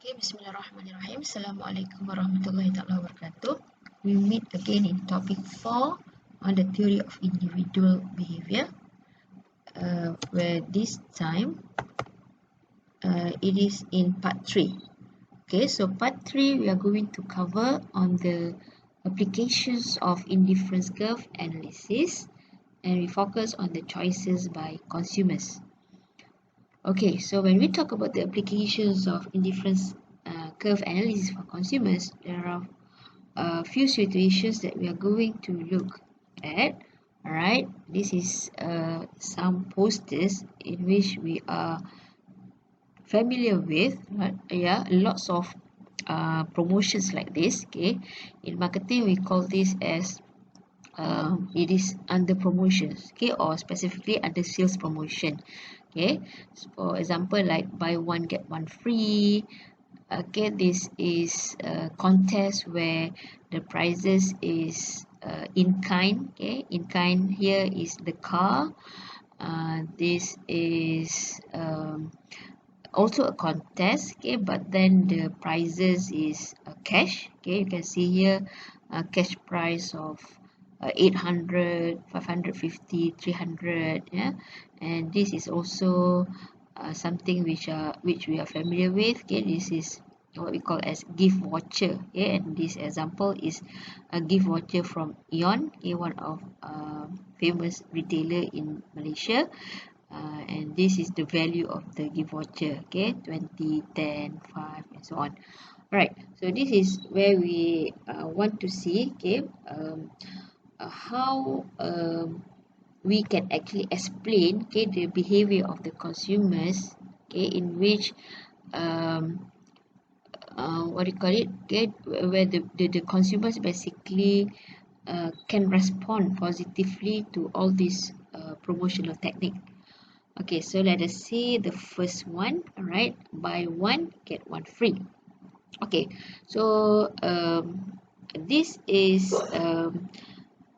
Okay, Bismillahirrahmanirrahim. Assalamualaikum warahmatullahi wabarakatuh. We meet again in topic 4 on the theory of individual behavior, where this time it is in part 3. Okay, so part 3 we are going to cover on the applications of indifference curve analysis, and we focus on the choices by consumers. Okay, so when we talk about the applications of indifference curve analysis for consumers, there are a few situations that we are going to look at. All right, this is some posters in which we are familiar with. Yeah, lots of promotions like this. Okay, in marketing we call this as it is under promotions, okay, or specifically under sales promotion. Okay, so for example, like buy one get one free. Okay, this is a contest where the prizes is in kind. Okay, in kind here is the car. This is also a contest. Okay, but then the prizes is cash. Okay, you can see here a cash prize of 800, 550, 300. Yeah, and this is also something which we are familiar with. Okay, this is what we call as gift voucher. Okay, and this example is a gift voucher from ECON. Okay, one of famous retailer in Malaysia. And this is the value of the gift voucher. Okay, 20, 10, 5, and so on. Right, so this is where we want to see, okay, how we can actually explain, okay, the behavior of the consumers, okay, in which what do you call it, okay, where the consumers basically can respond positively to all these promotional technique. Okay, so let us see the first one. All right, buy one get one free. Okay, so this is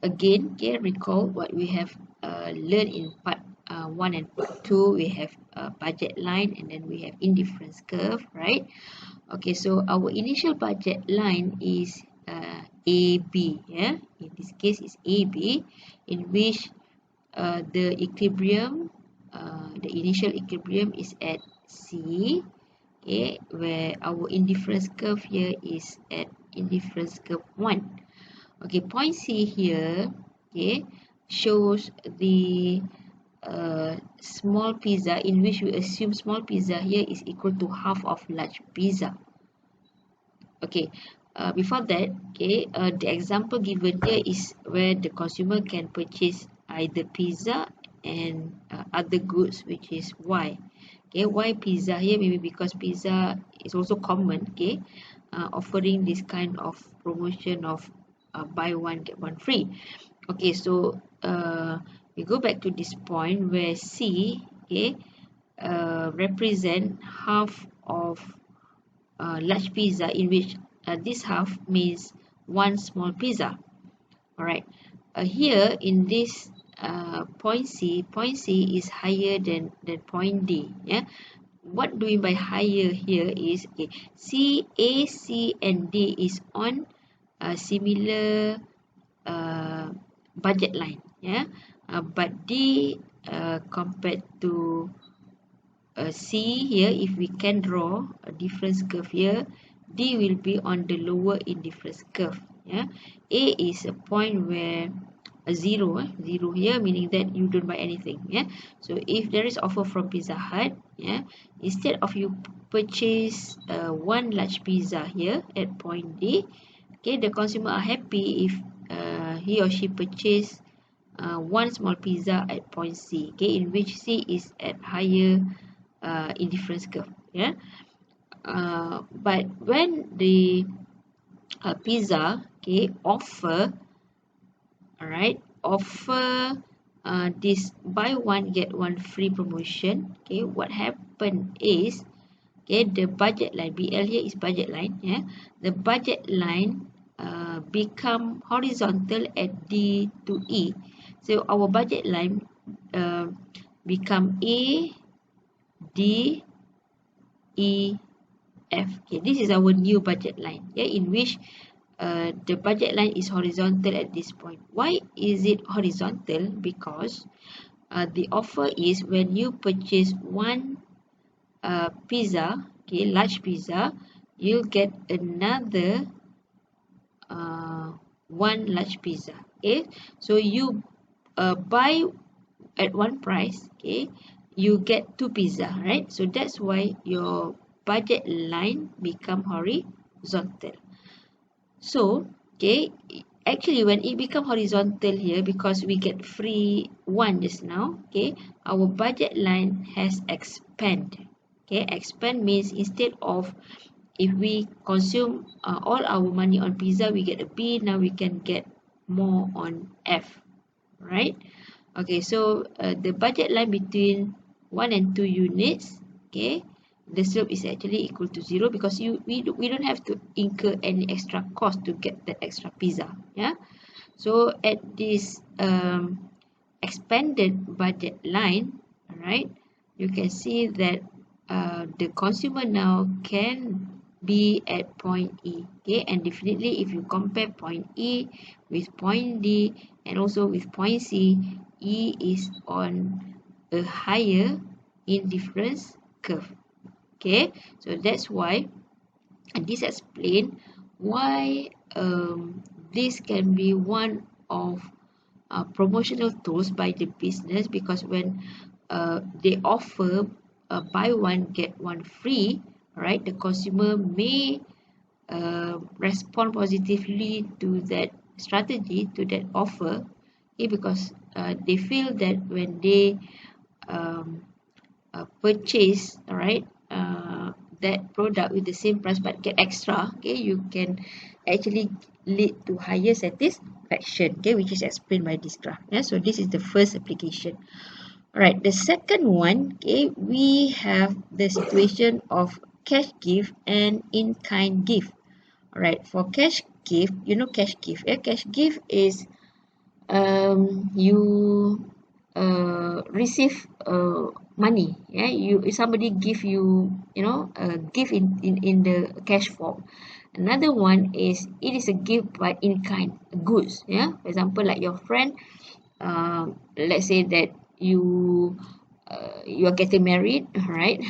again, okay, recall what we have learned in part 1 and part 2. We have budget line, and then we have indifference curve, right? Okay, so our initial budget line is AB. Yeah, in this case is AB, in which the equilibrium, the initial equilibrium is at C. Okay, where our indifference curve here is at indifference curve 1. Okay, point C here, okay, shows the small pizza, in which we assume small pizza here is equal to half of large pizza. Okay, before that, okay, the example given here is where the consumer can purchase either pizza and other goods, which is Y. Okay, why pizza here? Maybe because pizza is also common, okay, offering this kind of promotion of buy one get one free. Okay, so we go back to this point where C, okay, represent half of large pizza, in which this half means one small pizza. All right, here in this point C is higher than point D. Yeah, what do we mean by higher here is, okay, C, A, C, and D is on a similar budget line. Yeah, but D compared to C here, if we can draw a difference curve here, D will be on the lower indifference curve. Yeah, A is a point where a zero here, meaning that you don't buy anything. Yeah, so if there is offer from Pizza Hut, yeah, instead of you purchase one large pizza here at point D, okay, the consumer are happy if he or she purchase one small pizza at point C, okay, in which C is at higher indifference curve. Yeah, but when the pizza, okay, offer, all right, offer this buy one get one free promotion, okay, what happened is, okay, the budget line, BL here is budget line. Yeah, the budget line become horizontal at D to E. So our budget line become A, D, E, F. Okay, this is our new budget line, okay, in which the budget line is horizontal at this point. Why is it horizontal? Because the offer is when you purchase one pizza, okay, large pizza, you'll get another one large pizza. Okay, so you buy at one price, okay, you get two pizza, right? So that's why your budget line become horizontal. So okay, actually when it become horizontal here, because we get free one just now, okay, our budget line has expand. Okay, expand means instead of if we consume all our money on pizza, we get a B. Now we can get more on F, right? Okay, so the budget line between 1 and 2 units, okay, the slope is actually equal to 0 because we don't have to incur any extra cost to get the extra pizza. Yeah, so at this expanded budget line, right, you can see that the consumer now can be at point E. Okay, and definitely if you compare point E with point D and also with point C, E is on a higher indifference curve. Okay, so that's why, and this explains why this can be one of promotional tools by the business, because when they offer buy one get one free, right, the consumer may respond positively to that strategy, to that offer, okay, because they feel that when they purchase, right, that product with the same price but get extra, okay, you can actually lead to higher satisfaction, okay, which is explained by this graph. Yeah, so this is the first application. All right, the second one, okay, we have the situation of cash gift and in-kind gift. All right, for cash gift, you know cash gift. Yeah, cash gift is you receive money. Yeah, somebody give you, a gift in the cash form. Another one is it is a gift by in-kind goods. Yeah, for example, like your friend, let's say that you are getting married, right?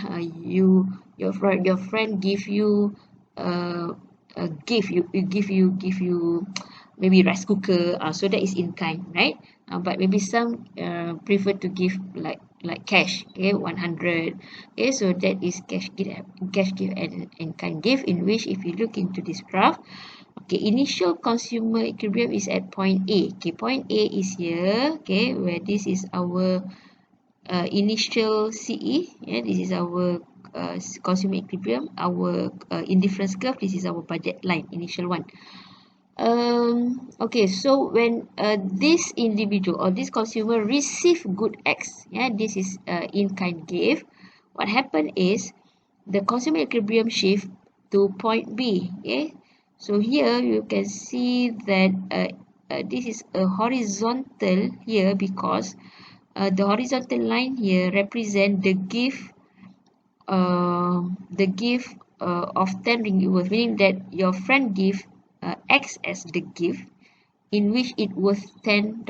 Your friend give you a gift. Give you maybe rice cooker. So that is in kind, right? But maybe some prefer to give like cash. Okay, 100. Okay, so that is cash gift and in kind gift. In which, if you look into this graph, okay, initial consumer equilibrium is at point A. Okay, point A is here. Okay, where this is our initial CE. Yeah, this is our consumer equilibrium. Our indifference curve. This is our budget line, initial one. Okay, so when this individual or this consumer receive good X, yeah, this is in-kind gift, what happened is the consumer equilibrium shift to point B. Okay, so here you can see that this is a horizontal here, because the horizontal line here represent the gift of 10 ringgit worth, meaning that your friend give X as the gift, in which it worth $10.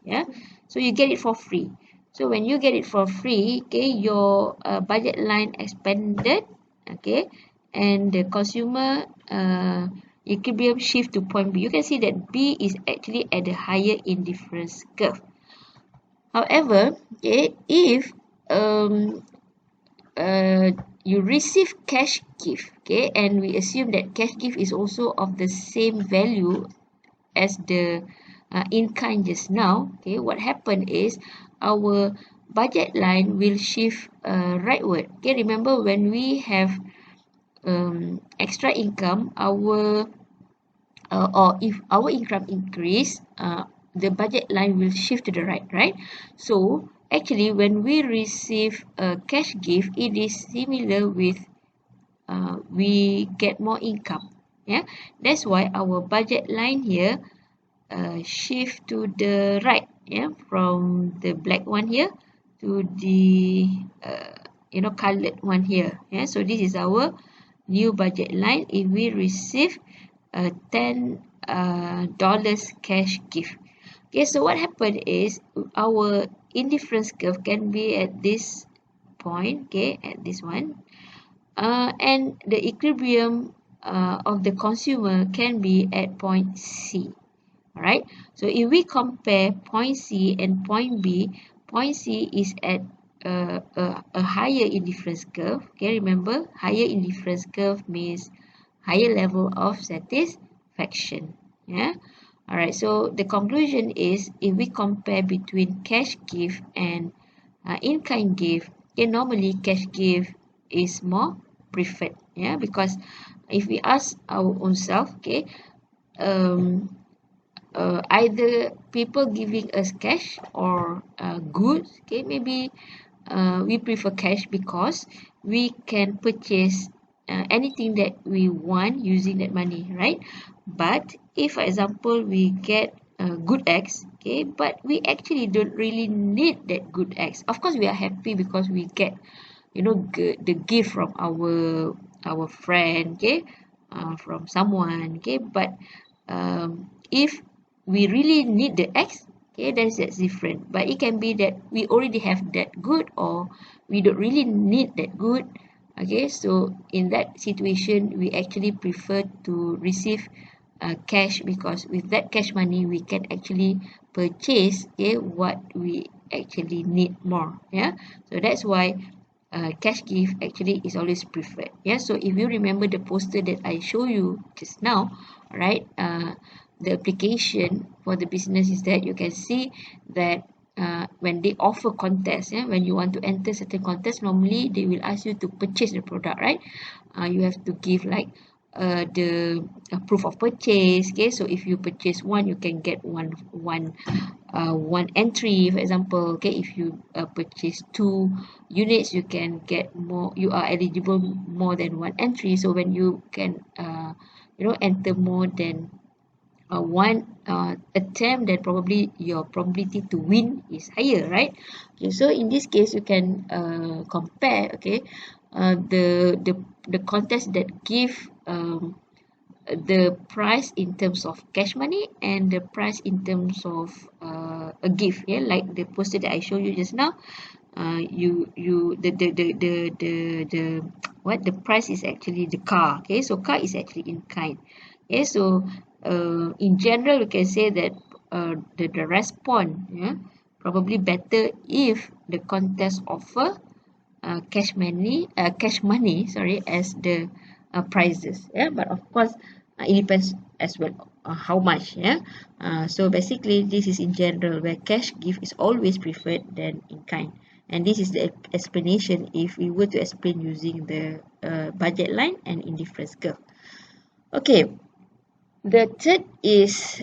Yeah, so you get it for free. So when you get it for free, okay, your budget line expanded, okay, and the consumer equilibrium shift to point B. You can see that B is actually at the higher indifference curve. However, okay, if you receive cash gift, okay, and we assume that cash gift is also of the same value as the in-kind just now, okay, what happened is our budget line will shift rightward. Okay, remember when we have extra income, our or if our income increase, the budget line will shift to the right. So actually, when we receive a cash gift, it is similar with we get more income. Yeah, that's why our budget line here shift to the right. Yeah, from the black one here to the colored one here. Yeah, so this is our new budget line if we receive a $10 cash gift. Okay, so what happened is our indifference curve can be at this point, okay, at this one, and the equilibrium of the consumer can be at point C. Alright, so if we compare point C and point B, point C is at a higher indifference curve. Okay, remember, higher indifference curve means higher level of satisfaction. Yeah. Alright, so the conclusion is if we compare between cash gift and in-kind gift, okay, normally cash gift is more preferred. Yeah, because if we ask our own self, okay, either people giving us cash or goods, okay, maybe we prefer cash because we can purchase anything that we want using that money, right? But if, for example, we get good X, okay, but we actually don't really need that good X. Of course, we are happy because we get, the gift from our friend, okay, from someone, okay. But if we really need the X, okay, that's different. But it can be that we already have that good or we don't really need that good. Okay, so in that situation, we actually prefer to receive cash because with that cash money, we can actually purchase, okay, what we actually need more. Yeah, so that's why cash gift actually is always preferred. Yeah, so if you remember the poster that I show you just now, right, the application for the business is that you can see that when they offer contests, yeah, when you want to enter certain contests, normally they will ask you to purchase the product, right? You have to give like the proof of purchase. Okay, so if you purchase one, you can get one entry, for example. Okay, if you purchase 2 units, you can get more, you are eligible more than one entry. So when you can enter more than one attempt, then probably your probability to win is higher, right? Okay, so in this case you can compare, okay, the contest that give the price in terms of cash money and the price in terms of a gift. Yeah, like the poster that I showed you just now. The what the price is actually the car. Okay, so car is actually in kind. Okay, so in general we can say that the response, yeah, probably better if the contest offer cash money, sorry, as the prizes. Yeah, but of course it depends as well how much. Yeah, so basically this is in general where cash gift is always preferred than in kind. And this is the explanation if we were to explain using the budget line and indifference curve. Okay, the third is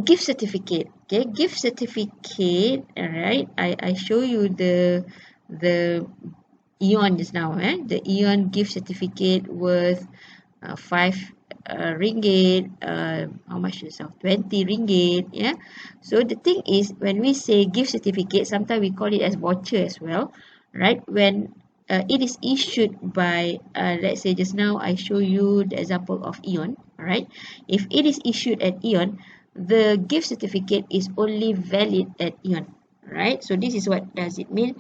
gift certificate. Okay, gift certificate. All right, I show you the ECON just now. The ECON gift certificate worth 5 ringgit. How much is it? 20 ringgit. Yeah. So the thing is, when we say gift certificate, sometimes we call it as voucher as well, right? When it is issued by, let's say just now I show you the example of ECON. All right. If it is issued at ECON, the gift certificate is only valid at ECON. Right. So this is what does it mean?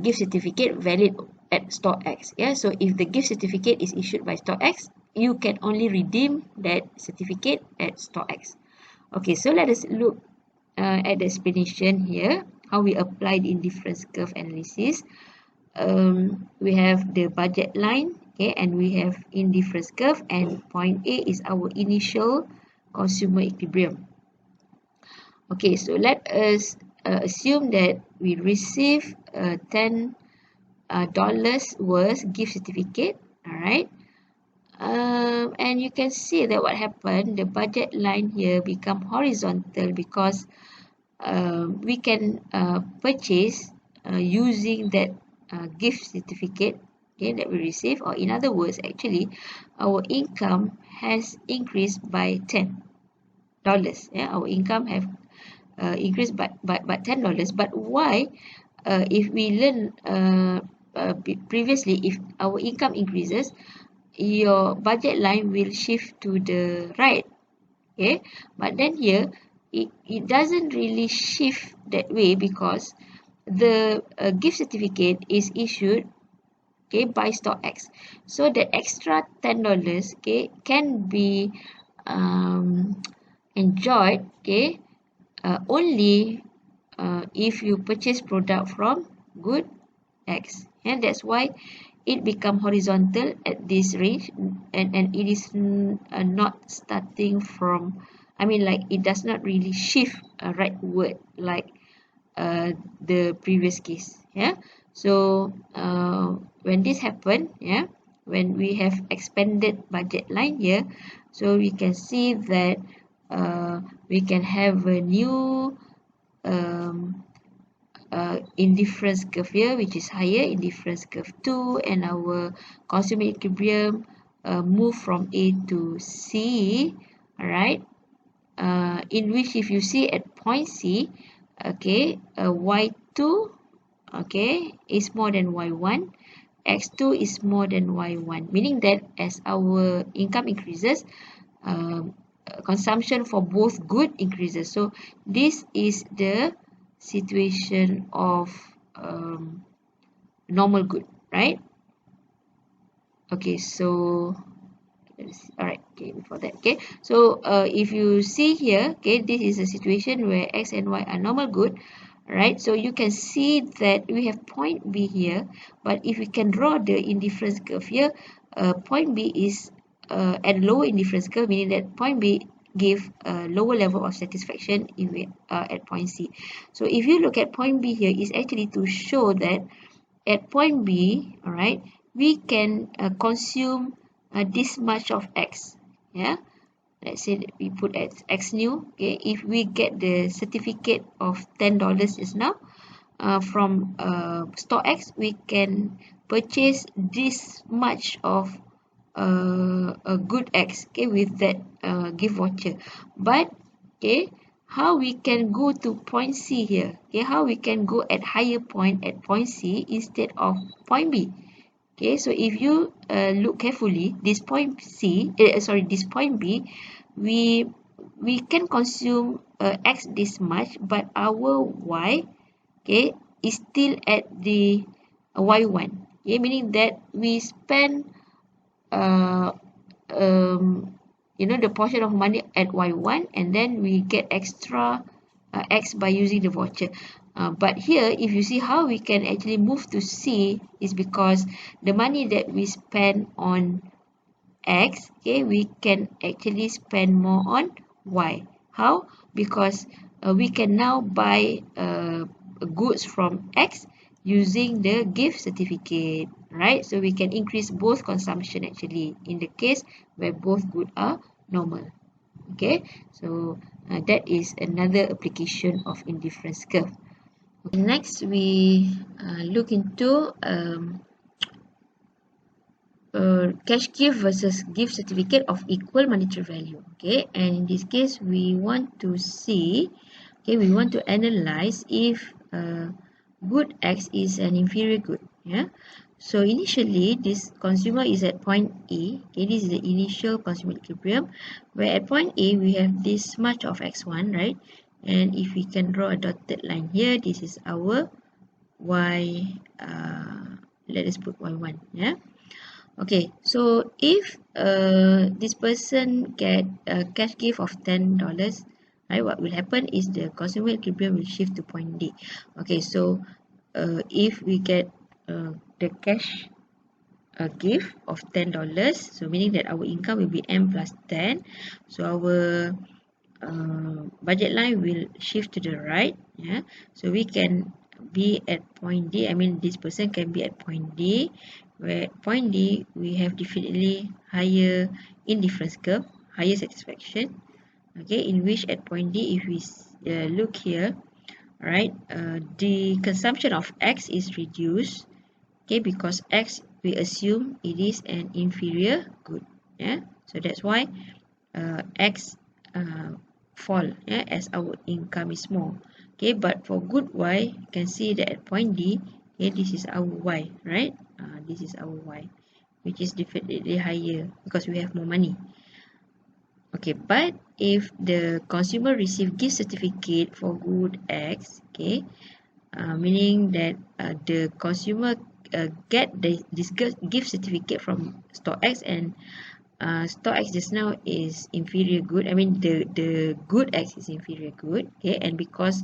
Gift certificate valid at store X. Yeah, so if the gift certificate is issued by store X, you can only redeem that certificate at store X. Okay, so let us look at the explanation here, how we apply the indifference curve analysis. We have the budget line, okay, and we have indifference curve, and point A is our initial consumer equilibrium. Okay, so let us assume that we receive $10 worth gift certificate. All right, and you can see that what happened, the budget line here become horizontal because we can purchase using that gift certificate, okay, that we receive, or in other words, actually our income has increased by $10. Yeah, our income have increased by $10. But why? If we learn previously, if our income increases, your budget line will shift to the right. Okay, but then here it doesn't really shift that way because the gift certificate is issued, okay, by StockX. So the extra $10, okay, can be enjoyed, okay, only if you purchase product from Good X, and that's why it become horizontal at this range, and it is not starting from, I mean, like, it does not really shift rightward like the previous case. Yeah, so when this happen, yeah, when we have expanded budget line here, so we can see that we can have a new indifference curve here, which is higher indifference curve 2, and our consumer equilibrium move from A to C. All right, in which if you see at point C, okay, Y2, okay, is more than Y1, X2 is more than Y1, meaning that as our income increases, consumption for both good increases. So this is the situation of normal good, right? Okay, so all right, okay, before that, okay, so if you see here, okay, this is a situation where X and Y are normal good, right? So you can see that we have point B here, but if we can draw the indifference curve here, point B is at lower indifference curve, meaning that point B give a lower level of satisfaction in at point C. So if you look at point B here, is actually to show that at point B, all right, we can consume this much of X. Yeah, let's say that we put X new. Okay, if we get the certificate of $10 is now from StockX, we can purchase this much of a good X, okay, with that gift voucher. But okay, how we can go to point C here? Okay, how we can go at higher point at point C instead of point B? Okay, so if you look carefully, this point C, this point B, we can consume X this much, but our Y, okay, is still at the Y1. Okay, meaning that we spend the portion of money at Y1, and then we get extra X by using the voucher. But here, if you see how we can actually move to C, is because the money that we spend on X, okay, we can actually spend more on Y. How? Because we can now buy goods from X using the gift certificate, right? So we can increase both consumption actually in the case where both goods are normal. Okay, so that is another application of indifference curve. Okay, next we look into cash gift versus gift certificate of equal monetary value. Okay, and in this case we want to see, okay, we want to analyze if good X is an inferior good. Yeah, so initially this consumer is at point A. Okay, this is the initial consumer equilibrium, where at point A we have this much of X1, right? And if we can draw a dotted line here, this is our Y, let us put Y1. Yeah, okay, so if this person get a cash gift of $10, right, what will happen is the consumer equilibrium will shift to point D. Okay, so if we get the cash gift of $10, so meaning that our income will be M plus 10, so our budget line will shift to the right. Yeah, so we can be at point D. I mean, this person can be at point D, where at point D we have definitely higher indifference curve, higher satisfaction. Okay, in which at point D, if we look here, right, the consumption of X is reduced. Okay, because X we assume it is an inferior good. Yeah, so that's why X fall, yeah, as our income is small. Okay, but for good Y, you can see that at point D, okay, this is our Y, right? This is our Y. which is definitely higher because we have more money. Okay, but if the consumer receive gift certificate for good X, okay, meaning that the consumer get this gift certificate from store X, and store X just now is inferior good. I mean the good X is inferior good. Okay, and because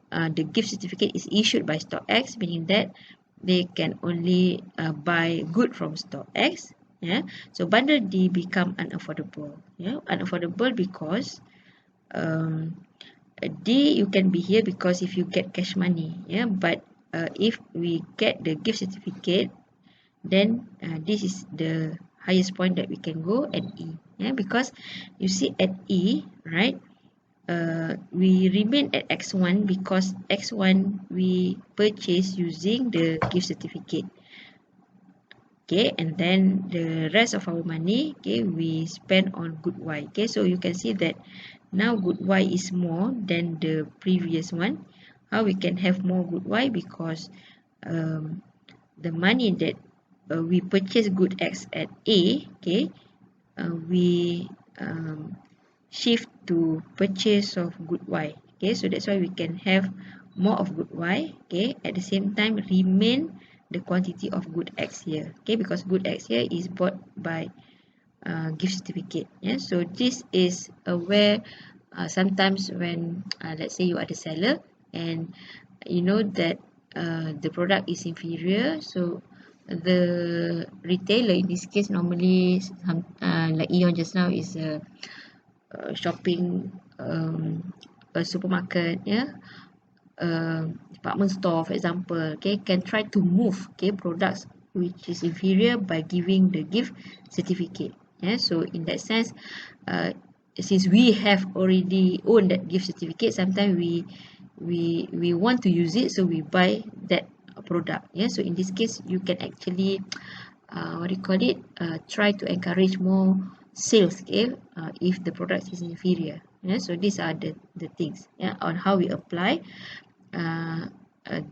the gift certificate is issued by store X, meaning that they can only buy good from store X. Yeah, so bundle D become unaffordable. Yeah, unaffordable because D you can be here because if you get cash money. Yeah, but if we get the gift certificate, then this is the highest point that we can go at E. Yeah, because you see at E, right, we remain at X1 because X1 we purchase using the gift certificate. Okay, and then the rest of our money, okay, we spend on good Y. Okay, so you can see that now good Y is more than the previous one. How we can have more good Y? Because the money that we purchase good X at A, okay, we shift to purchase of good Y. Okay, so that's why we can have more of good Y. Okay, at the same time remain the quantity of good X here. Okay, because good X here is bought by gift certificate. Yeah, so this is where sometimes when let's say you are the seller and you know that the product is inferior, so the retailer in this case normally like ECON just now is a shopping a supermarket, yeah, department store for example, okay, can try to move, okay, products which is inferior by giving the gift certificate. Yeah, so in that sense since we have already owned that gift certificate, sometimes we want to use it, so we buy that product. Yeah, so in this case you can actually what do you call it, try to encourage more sales, okay, if the product is inferior. Yeah, so these are the things, yeah, on how we apply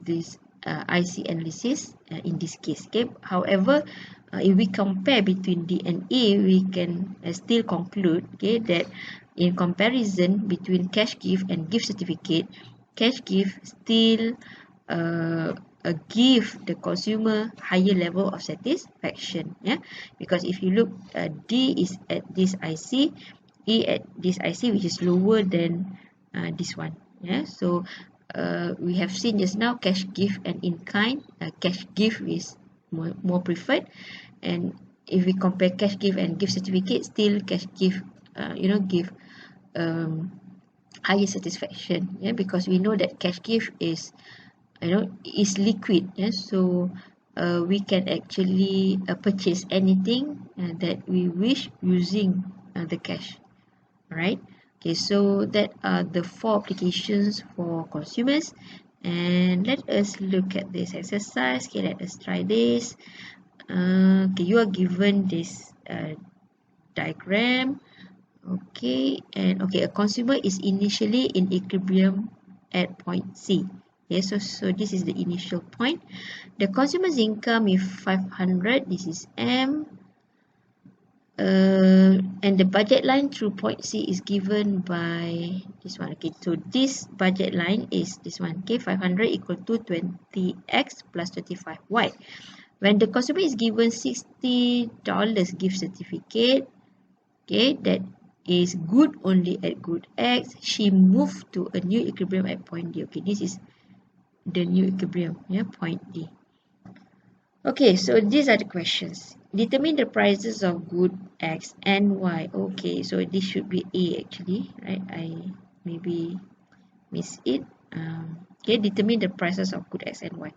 this IC analysis in this case. Okay, however, if we compare between D and E, we can still conclude, okay, that in comparison between cash gift and gift certificate, cash gift still give the consumer higher level of satisfaction. Yeah, because if you look, D is at this IC, E at this IC, which is lower than this one. Yeah, so we have seen just now cash gift and in kind. Cash gift is more preferred, and if we compare cash gift and gift certificate, still cash gift give higher satisfaction. Yeah, because we know that cash gift is is liquid. Yeah, so we can actually purchase anything that we wish using the cash. Right. Okay, so that are the 4 applications for consumers, and let us look at this exercise. Okay, let us try this. Okay, you are given this diagram. Okay, and okay, a consumer is initially in equilibrium at point C. Okay, so this is the initial point. The consumer's income is 500. This is M. And the budget line through point C is given by this one. Okay, so this budget line is this one. Okay, 500 equal to 20x plus 25y. When the consumer is given $60 gift certificate, okay, that is good only at good X, she moved to a new equilibrium at point D. Okay, this is the new equilibrium, yeah, point D. Okay, so these are the questions. Determine the prices of good X and Y. Okay, so this should be A actually, right? I maybe miss it. Okay, determine the prices of good X and Y.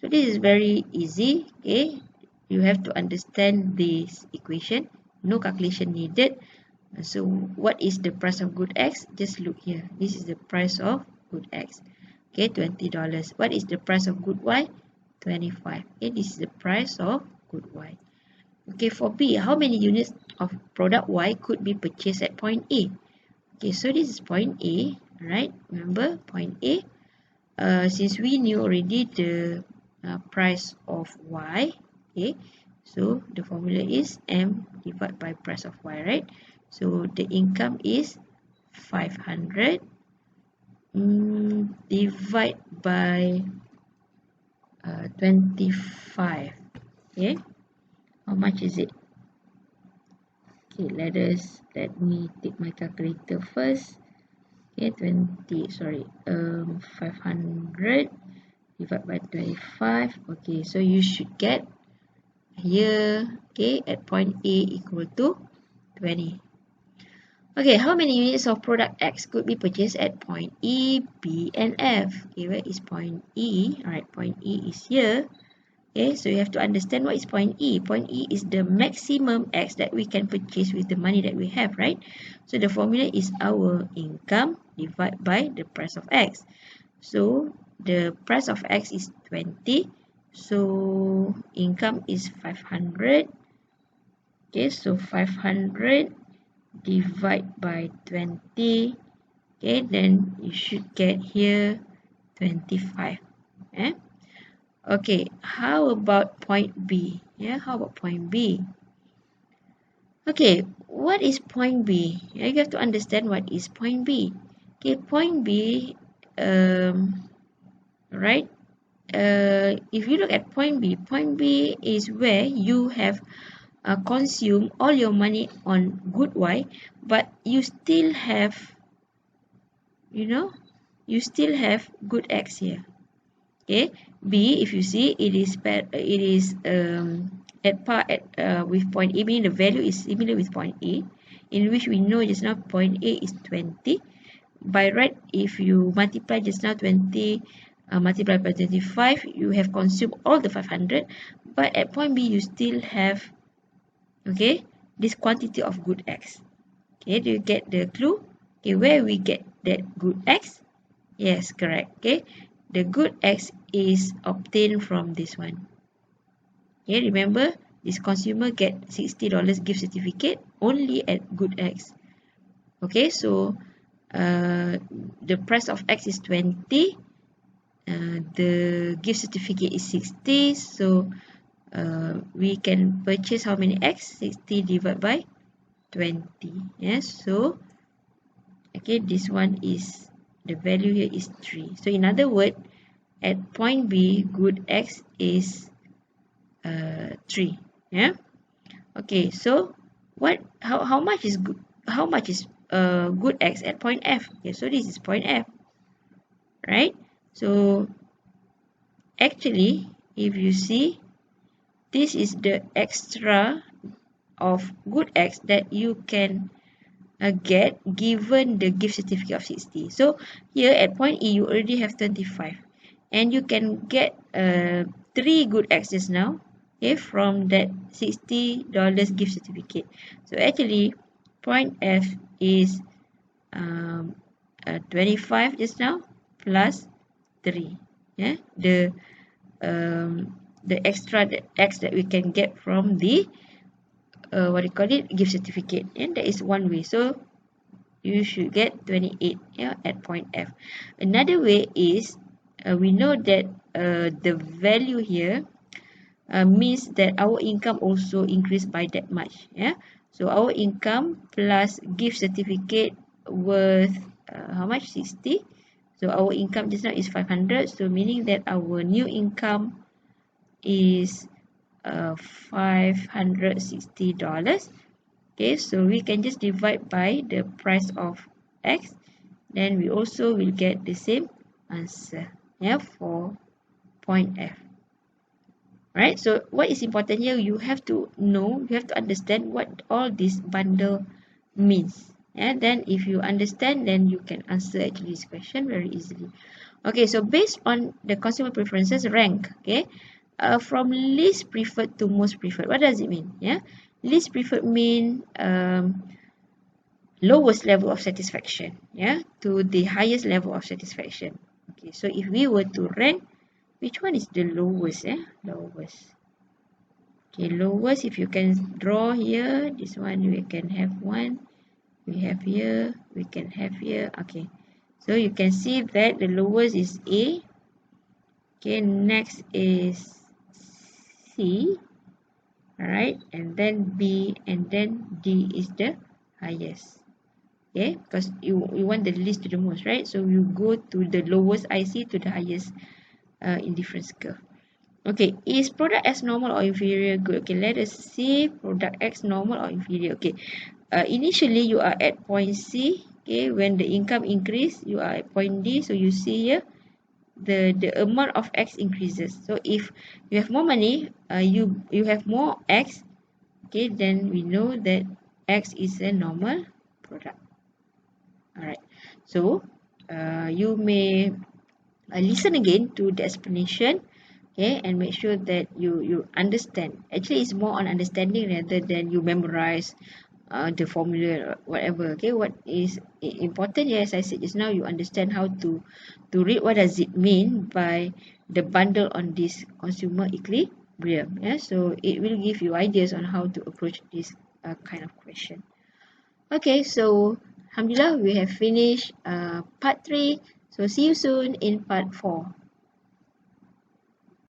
So this is very easy. Okay, you have to understand this equation. No calculation needed. So what is the price of good X? Just look here. This is the price of good X. Okay, $20. What is the price of good Y? 25. Okay, this is the price of good Y. Okay, for B, how many units of product Y could be purchased at point A? Okay, so this is point A, right? Remember, point A. Since we knew already the price of Y, okay, So the formula is M divided by price of Y, right? So the income is 500 divide by 25. Okay, how much is it? Okay, let me take my calculator first. Okay, 500 divided by 25. Okay, so you should get here, okay, at point A equal to 20. Okay, how many units of product X could be purchased at point E, B, and F? Okay, where is point E? Alright, point E is here. Okay, so you have to understand what is point E. Point E is the maximum X that we can purchase with the money that we have, right? So the formula is our income divided by the price of X. So the price of X is 20. So income is 500. Okay, so 500 divide by 20. Okay, then you should get here 25. Okay, how about point B? Yeah, how about point B? Okay, what is point B? You have to understand what is point B. Okay, point B, right? If you look at point B is where you have consumed all your money on good Y, but you still have, you still have good X here. Okay, B, if you see, it is at par with point A, meaning the value is similar with point A, in which we know just now point A is 20. By right, if you multiply just now 20 multiplied by 25, you have consumed all the 500, but at point B you still have, okay, this quantity of good X. Okay, do you get the clue? Okay, where we get that good X? Yes, correct. Okay, the good X is obtained from this one. Okay, remember this consumer get $60 gift certificate only at good X. Okay, so the price of X is 20. The gift certificate is 60. So we can purchase how many X? 60 divided by 20. Yes, so okay, this one is, the value here is 3. So in other words, at point B, good X is 3. Yeah. Okay. So what? How much is good? How much is good X at point F? Okay. So this is point F, right? So actually, if you see, this is the extra of good X that you can get given the gift certificate of 60. So here at point E, you already have 25. And you can get 3 good X's now, okay, from that $60 gift certificate. So actually, point F is 25 just now plus 3. Yeah, the extra X that we can get from the gift certificate, and that is one way. So you should get 28, yeah, at point F. Another way is we know that the value here means that our income also increased by that much. Yeah, so our income plus gift certificate worth how much? 60. So our income just now is 500. So meaning that our new income is $560. Okay, so we can just divide by the price of X. Then we also will get the same answer, yeah, for point F. Right, so what is important here, you have to know, you have to understand what all this bundle means. And then if you understand, then you can answer actually this question very easily. Okay, so based on the consumer preferences, rank, okay, from least preferred to most preferred. What does it mean? Yeah, least preferred mean lowest level of satisfaction, yeah, to the highest level of satisfaction. Okay, so if we were to rank, which one is the lowest? Lowest. Okay, lowest, if you can draw here, this one we can have one, we have here, we can have here. Okay, so you can see that the lowest is A. Okay, next is C. alright, and then B, and then D is the highest. Okay, because you want the least to the most, right? So you go to the lowest IC to the highest indifference curve. Okay, is product X normal or inferior? Good. Okay, let us see product X normal or inferior. Okay, initially you are at point C. Okay, when the income increase, you are at point D. So you see here, the amount of X increases. So if you have more money, you have more X. Okay, then we know that X is a normal product. Alright, so you may listen again to the explanation, okay, and make sure that you understand. Actually, it's more on understanding rather than you memorize the formula or whatever. Okay, what is important? Yes, I said just now, you understand how to read what does it mean by the bundle on this consumer equilibrium. Yeah, so it will give you ideas on how to approach this kind of question. Okay, so alhamdulillah, we have finished part 3. So see you soon in part 4.